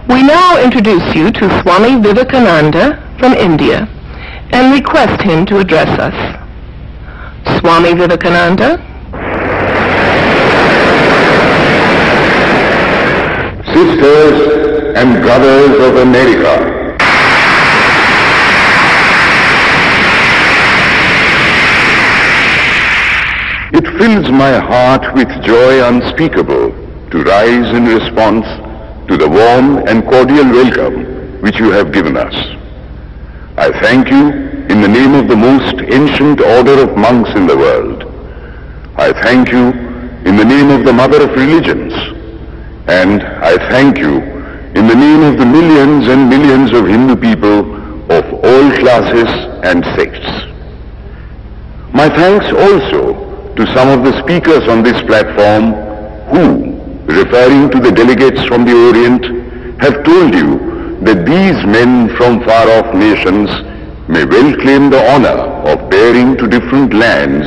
We now introduce you to Swami Vivekananda from India and request him to address us. Swami Vivekananda. Sisters and brothers of America, it fills my heart with joy unspeakable to rise in response to the warm and cordial welcome which you have given us. I thank you in the name of the most ancient order of monks in the world. I thank you in the name of the mother of religions. And I thank you in the name of the millions and millions of Hindu people of all classes and sects. My thanks also to some of the speakers on this platform who, referring to the delegates from the Orient, have told you that these men from far-off nations may well claim the honor of bearing to different lands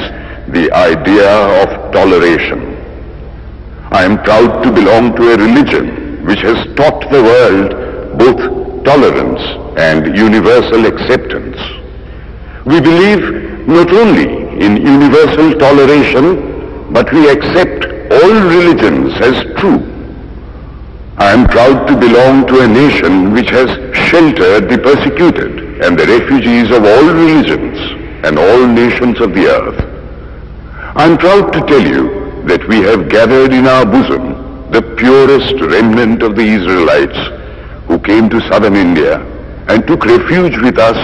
the idea of toleration. I am proud to belong to a religion which has taught the world both tolerance and universal acceptance. We believe not only in universal toleration, but we accept all religions as true. I am proud to belong to a nation which has sheltered the persecuted and the refugees of all religions and all nations of the earth. I am proud to tell you that we have gathered in our bosom the purest remnant of the Israelites who came to southern India and took refuge with us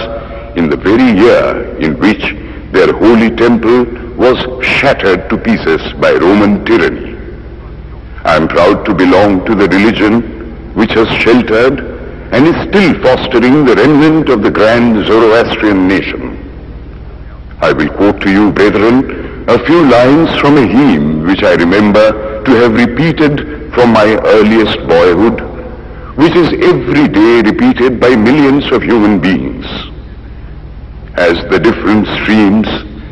in the very year in which their holy temple was shattered to pieces by Roman tyranny. I am proud to belong to the religion which has sheltered and is still fostering the remnant of the grand Zoroastrian nation. I will quote to you, brethren, a few lines from a hymn which I remember to have repeated from my earliest boyhood, which is every day repeated by millions of human beings. As the different streams,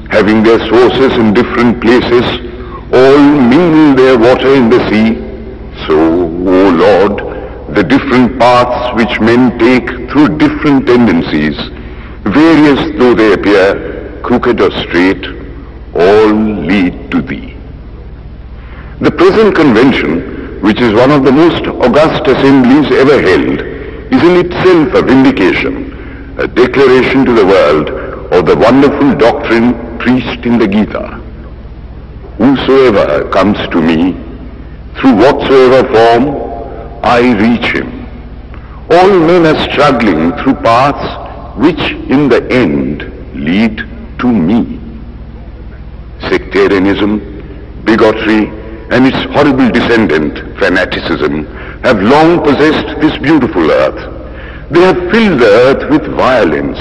having their sources in different places, all mingle their water in the sea, so, O Lord, the different paths which men take through different tendencies, various though they appear, crooked or straight, all lead to Thee. The present convention, which is one of the most august assemblies ever held, is in itself a vindication, a declaration to the world of the wonderful doctrine preached in the Gita. Whosoever comes to me, through whatsoever form, I reach him. All men are struggling through paths which in the end lead to me. Sectarianism, bigotry, and its horrible descendant, fanaticism, have long possessed this beautiful earth. They have filled the earth with violence,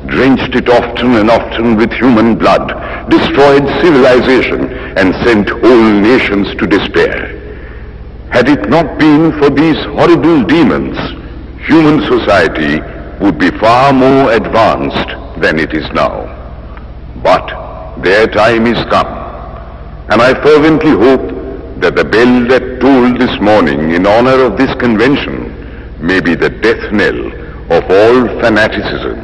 drenched it often and often with human blood, destroyed civilization, and sent whole nations to despair. Had it not been for these horrible demons, human society would be far more advanced than it is now. But their time is come, and I fervently hope that the bell that tolled this morning in honor of this convention may be the death knell of all fanaticism,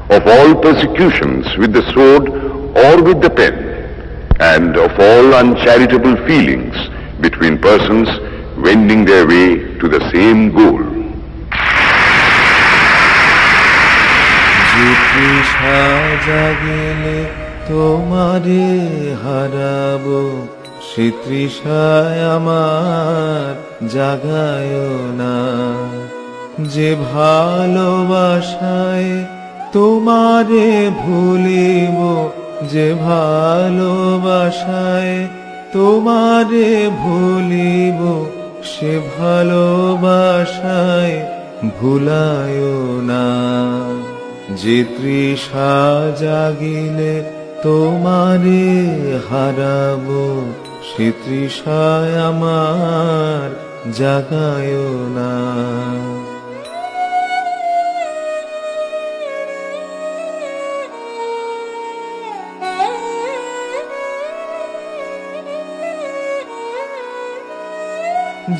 of all persecutions with the sword or with the pen, and of all uncharitable feelings between persons wending their way to the same goal. তোমারে হারাবো সে তৃষায় আমার জাগায় না যে ভালোবাসায় তোমারে ভুলিব যে ভালোবাসায় তোমারে ভুলিব সে ভালোবাসায় ভুলায় না যে তৃষা জাগিলে তোমারে হারাবো সে তৃষায় আমার জাগায় না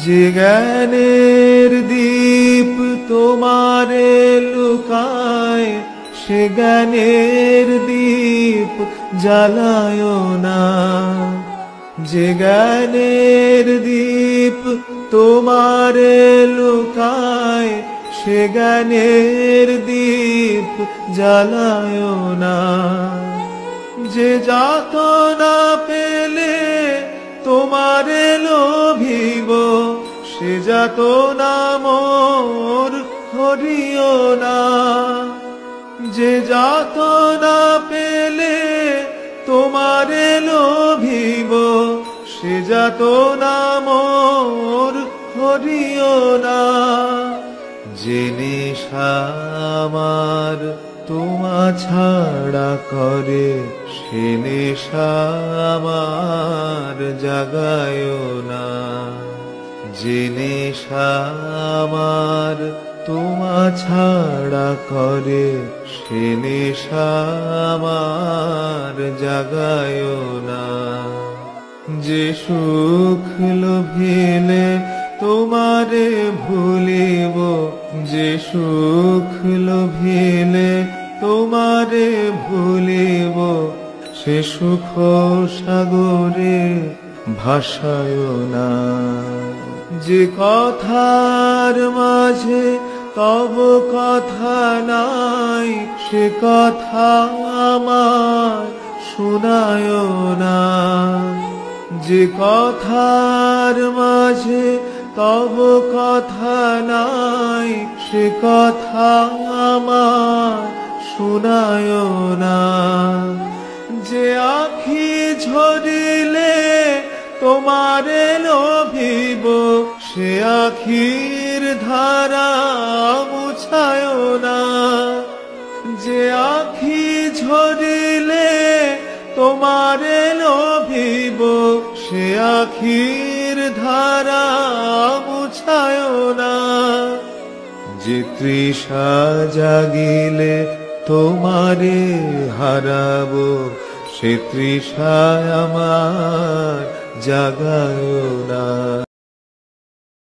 যে জ্ঞানের দীপ তোমারে লুকায় সে জ্ঞানের দীপ জ্বালায় না। যে জ্ঞানের দীপ তোমারে লুকায় সে জ্ঞানের দীপ জ্বালায় না। যে যাতনা পেলে তোমারে লোভিব সে যাতনা মোর হরিও না। যে যাতনা পেলে তোমারে লোভিব সে যাতনা মোর হরিও না। যে নেশা আমার তোমা ছাড়া করে সে নেশা আমার জাগায় না। যে নেশা আমার তোমা ছাড়া করে সে নেশা আমার জাগায় না। যে সুখ লোভিলে তোমারে ভুলিব যে সুখ লোভিলে তোমারে ভুলিব সে সুখ সাগরে ভাসায় না। যে কথার মাঝে তব কথা নাই সে কথা আমার শোনায় না। যে কথার মাঝে তব কথা নাই সে কথা আমার শোনায় না। যে আখি ঝরিলে তোমারে লোভিব সে আখির ধারা মুছায় না। যে আখি ঝরিলে তোমারে লোভিব সে আখির ধারা মুছায় না। যে তৃষা জাগিলে তোমারে হারাবো সে তৃষা আমার জাগায় না।